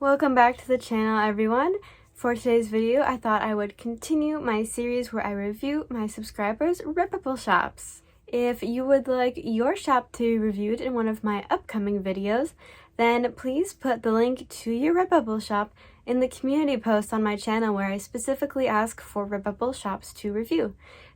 Welcome back to the channel, everyone. For today's video, I thought I would continue my series where I review my subscribers' Redbubble shops. If you would like your shop to be reviewed in one of my upcoming videos, then please put the link to your Redbubble shop in the community post on my channel where I specifically ask for Redbubble shops to review.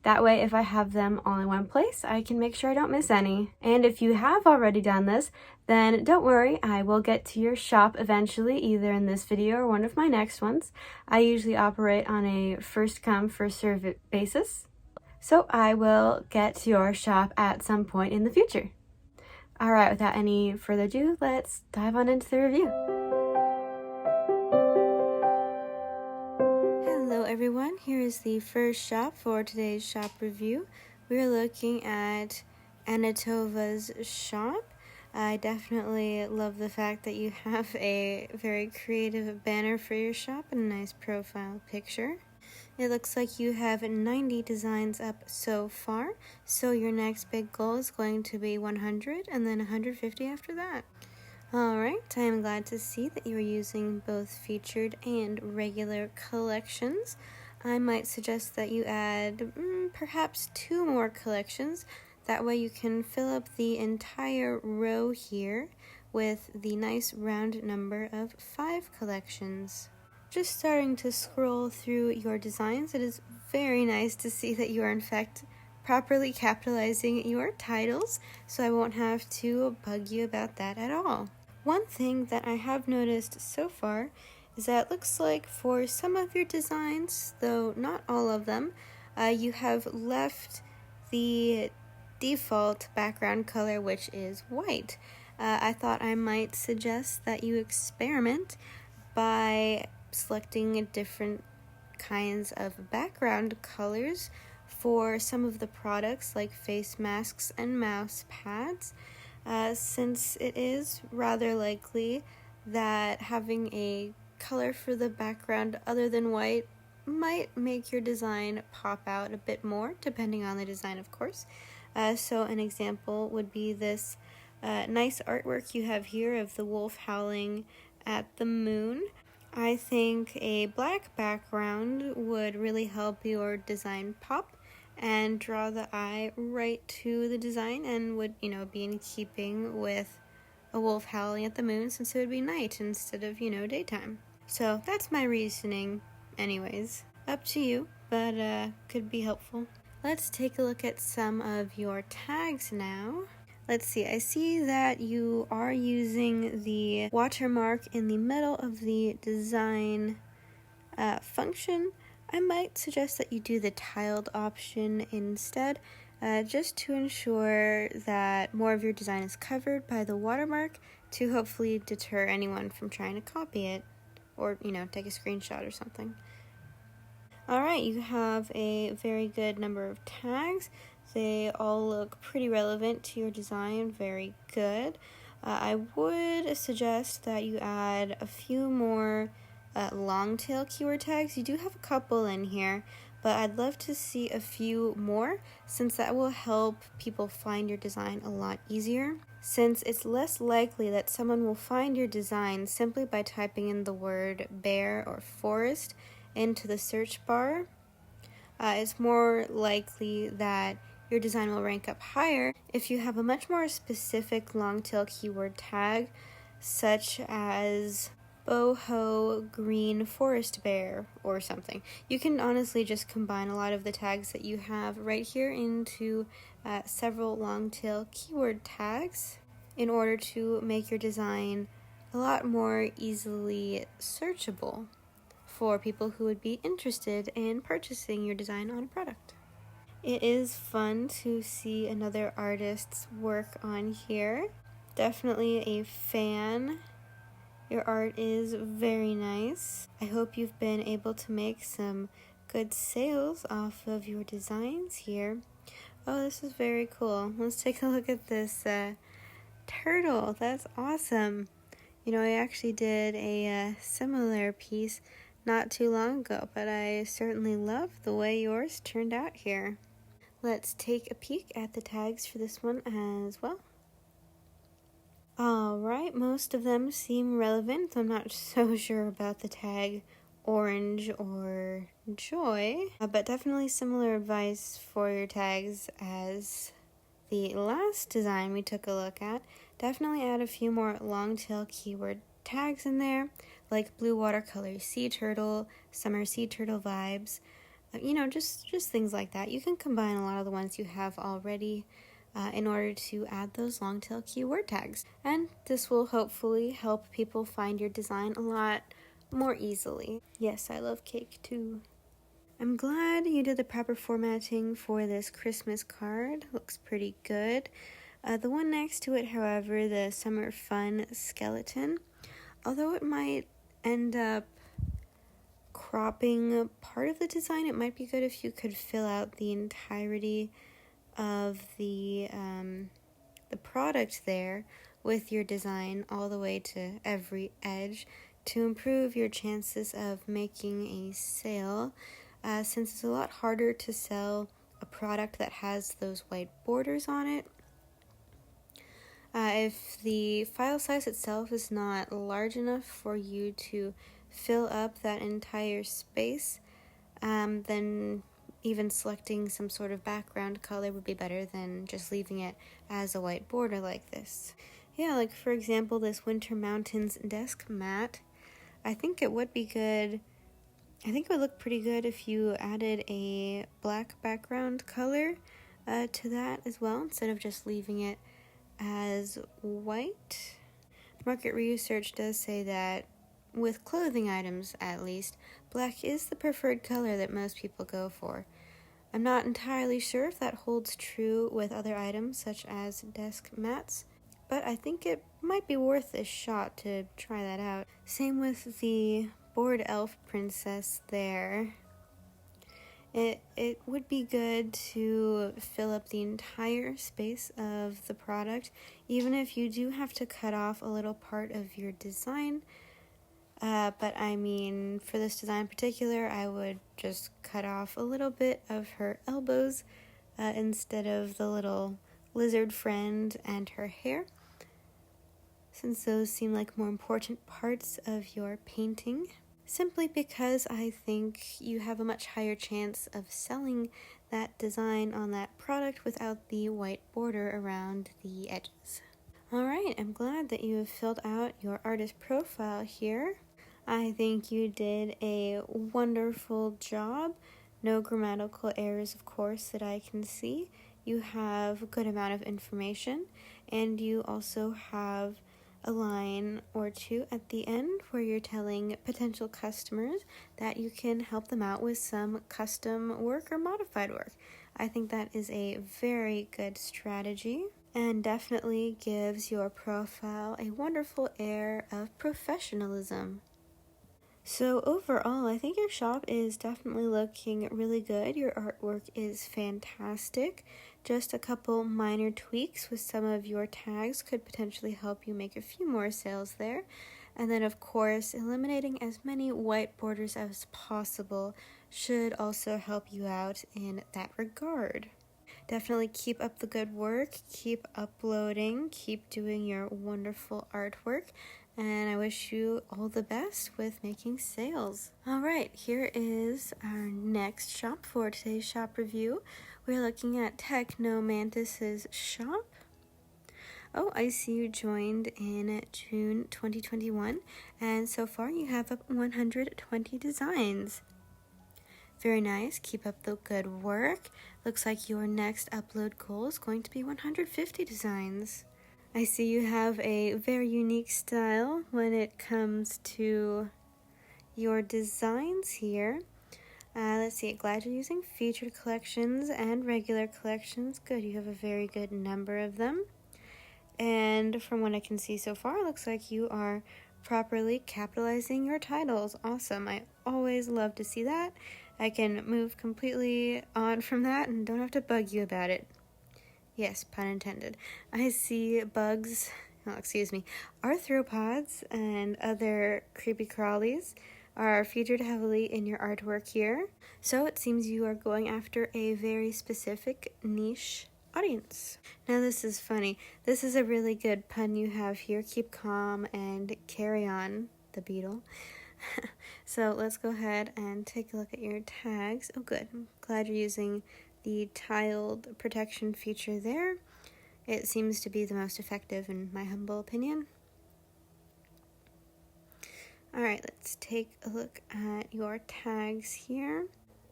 That way, if I have them all in one place, I can make sure I don't miss any. And if you have already done this, then don't worry, I will get to your shop eventually, either in this video or one of my next ones. I usually operate on a first come, first served basis, so I will get to your shop at some point in the future. Alright, without any further ado, let's dive on into the review. Hello everyone, here is the first shop for today's shop review. We're looking at Anatova's shop. I definitely love the fact that you have a very creative banner for your shop and a nice profile picture. It looks like you have 90 designs up so far, so your next big goal is going to be 100 and then 150 after that. Alright, I am glad to see that you are using both featured and regular collections. I might suggest that you add perhaps 2 more collections. That way you can fill up the entire row here with the nice round number of 5 collections. Just starting to scroll through your designs, it is very nice to see that you are in fact properly capitalizing your titles, so I won't have to bug you about that at all. One thing that I have noticed so far is that it looks like for some of your designs, though not all of them, you have left the default background color, which is white. I thought I might suggest that you experiment by selecting different kinds of background colors for some of the products like face masks and mouse pads, since it is rather likely that having a color for the background other than white might make your design pop out a bit more, depending on the design, of course. So an example would be this nice artwork you have here of the wolf howling at the moon. I think a black background would really help your design pop and draw the eye right to the design, and would, be in keeping with a wolf howling at the moon, since it would be night instead of, daytime. So that's my reasoning anyways. Up to you, but could be helpful. Let's take a look at some of your tags now. Let's see, I see that you are using the watermark in the middle of the design function. I might suggest that you do the tiled option instead, just to ensure that more of your design is covered by the watermark, to hopefully deter anyone from trying to copy it, or, take a screenshot or something. Alright, you have a very good number of tags. They all look pretty relevant to your design, very good. I would suggest that you add a few more long tail keyword tags. You do have a couple in here, but I'd love to see a few more, since that will help people find your design a lot easier. Since it's less likely that someone will find your design simply by typing in the word bear or forest into the search bar, it's more likely that your design will rank up higher if you have a much more specific long tail keyword tag, such as boho green forest bear or something. You can honestly just combine a lot of the tags that you have right here into several long tail keyword tags in order to make your design a lot more easily searchable for people who would be interested in purchasing your design on a product. It is fun to see another artist's work on here. Definitely a fan. Your art is very nice. I hope you've been able to make some good sales off of your designs here. Oh, this is very cool. Let's take a look at this turtle. That's awesome. I actually did a similar piece not too long ago, but I certainly love the way yours turned out here. Let's take a peek at the tags for this one as well. Alright, most of them seem relevant. I'm not so sure about the tag orange or joy, but definitely similar advice for your tags as the last design we took a look at. Definitely add a few more long tail keyword tags in there, like blue watercolor sea turtle, summer sea turtle vibes, just things like that. You can combine a lot of the ones you have already in order to add those long tail keyword tags. And this will hopefully help people find your design a lot more easily. Yes, I love cake too. I'm glad you did the proper formatting for this Christmas card. Looks pretty good. The one next to it, however, the Summer Fun skeleton, although it might end up cropping part of the design, it might be good if you could fill out the entirety of the product there with your design all the way to every edge to improve your chances of making a sale, since it's a lot harder to sell a product that has those white borders on it. If the file size itself is not large enough for you to fill up that entire space, then even selecting some sort of background color would be better than just leaving it as a white border like this. Yeah, like for example, this Winter Mountains desk mat. I think it would be good. I think it would look pretty good if you added a black background color to that as well, instead of just leaving it as white. Market research does say that with clothing items, at least, black is the preferred color that most people go for. I'm not entirely sure if that holds true with other items such as desk mats, but I think it might be worth a shot to try that out. Same with the bored elf princess there. It would be good to fill up the entire space of the product, even if you do have to cut off a little part of your design. But I mean, for this design in particular, I would just cut off a little bit of her elbows instead of the little lizard friend and her hair, since those seem like more important parts of your painting. Simply because I think you have a much higher chance of selling that design on that product without the white border around the edges. Alright, I'm glad that you have filled out your artist profile here. I think you did a wonderful job. No grammatical errors, of course, that I can see. You have a good amount of information, and you also have a line or two at the end where you're telling potential customers that you can help them out with some custom work or modified work. I think that is a very good strategy and definitely gives your profile a wonderful air of professionalism. So overall, I think your shop is definitely looking really good. Your artwork is fantastic. Just a couple minor tweaks with some of your tags could potentially help you make a few more sales there. And then of course, eliminating as many white borders as possible should also help you out in that regard. Definitely keep up the good work, keep uploading, keep doing your wonderful artwork, and I wish you all the best with making sales. Alright, here is our next shop for today's shop review. We're looking at Technomantis's shop. Oh, I see you joined in June 2021, and so far you have up 120 designs. Very nice. Keep up the good work. Looks like your next upload goal is going to be 150 designs. I see you have a very unique style when it comes to your designs here. Let's see. Glad you're using featured collections and regular collections. Good. You have a very good number of them. And from what I can see so far, it looks like you are properly capitalizing your titles. Awesome. I always love to see that. I can move completely on from that and don't have to bug you about it. Yes, pun intended. I see arthropods and other creepy crawlies are featured heavily in your artwork here. So it seems you are going after a very specific niche audience. Now this is funny. This is a really good pun you have here. Keep calm and carry on, the beetle. So let's go ahead and take a look at your tags. Oh good, I'm glad you're using the tiled protection feature there. It seems to be the most effective in my humble opinion. Alright, let's take a look at your tags here.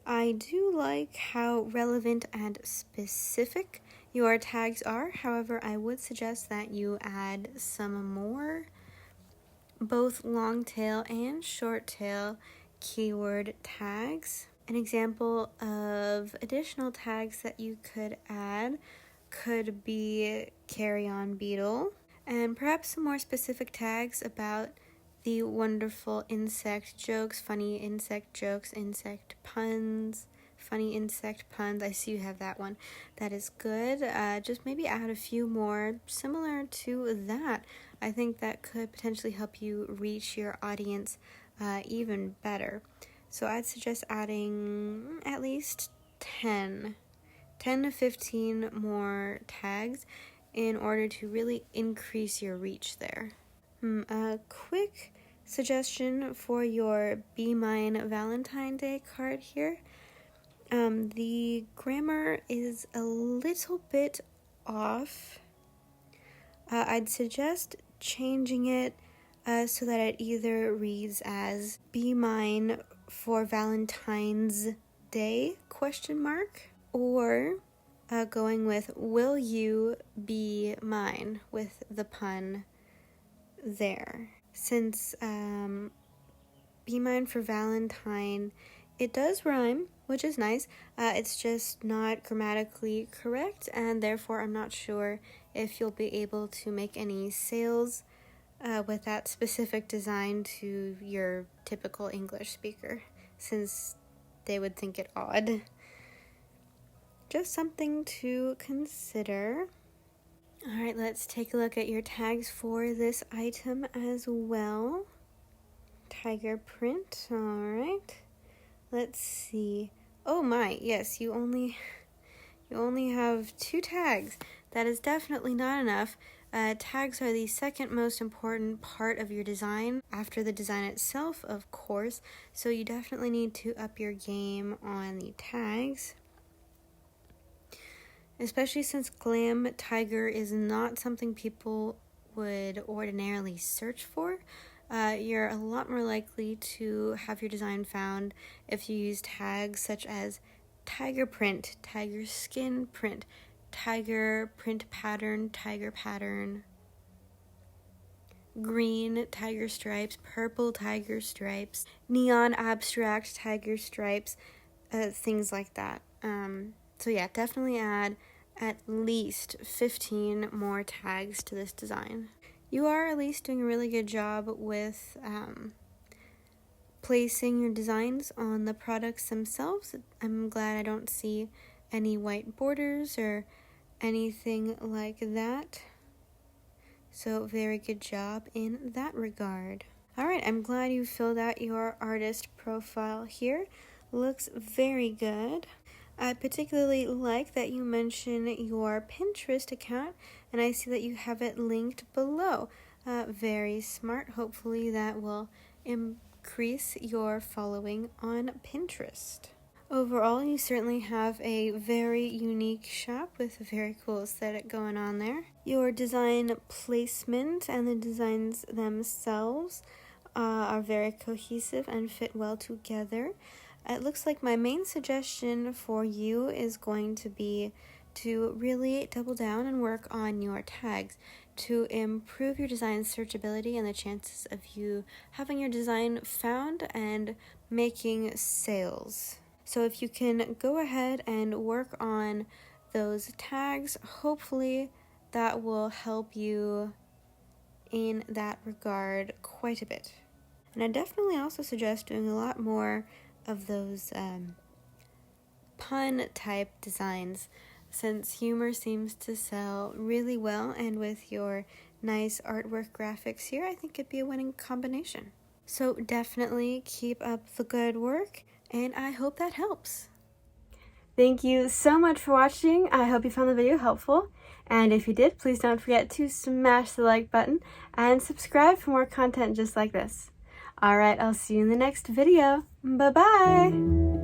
I do like how relevant and specific your tags are. However, I would suggest that you add some more both long tail and short tail keyword tags. An example of additional tags that you could add could be carry on beetle, and perhaps some more specific tags about the wonderful insect jokes, funny insect jokes, insect puns, funny insect puns. I see you have that one. That is good. Just maybe add a few more similar to that. I think that could potentially help you reach your audience even better. So I'd suggest adding at least 10 to 15 more tags in order to really increase your reach there. A quick suggestion for your Be Mine Valentine Day card here. The grammar is a little bit off. I'd suggest changing it so that it either reads as Be Mine for Valentine's Day, ? Or going with Will You Be Mine with the pun there. Since Be Mine for Valentine, it does rhyme, which is nice. It's just not grammatically correct, and therefore I'm not sure if you'll be able to make any sales with that specific design to your typical English speaker, since they would think it odd. Just something to consider. Alright, let's take a look at your tags for this item as well. Tiger print, alright. Let's see. Oh my, yes, you only have 2 tags. That is definitely not enough. Tags are the second most important part of your design, after the design itself, of course, so you definitely need to up your game on the tags. Especially since glam tiger is not something people would ordinarily search for. You're a lot more likely to have your design found if you use tags such as tiger print, tiger skin print, tiger print pattern, tiger pattern, green tiger stripes, purple tiger stripes, neon abstract tiger stripes, things like that. So yeah, definitely add at least 15 more tags to this design. You are at least doing a really good job with placing your designs on the products themselves. I'm glad I don't see any white borders or anything like that. So very good job in that regard. Alright, I'm glad you filled out your artist profile here. Looks very good. I particularly like that you mention your Pinterest account, and I see that you have it linked below. Very smart. Hopefully that will increase your following on Pinterest. Overall, you certainly have a very unique shop with a very cool aesthetic going on there. Your design placement and the designs themselves are very cohesive and fit well together. It looks like my main suggestion for you is going to be to really double down and work on your tags to improve your design searchability and the chances of you having your design found and making sales. So if you can go ahead and work on those tags, hopefully that will help you in that regard quite a bit. And I definitely also suggest doing a lot more of those pun type designs, since humor seems to sell really well, and with your nice artwork graphics here, I think it'd be a winning combination. So definitely keep up the good work, and I hope that helps. Thank you so much for watching. I hope you found the video helpful. And if you did, please don't forget to smash the like button and subscribe for more content just like this. Alright, I'll see you in the next video. Bye-bye!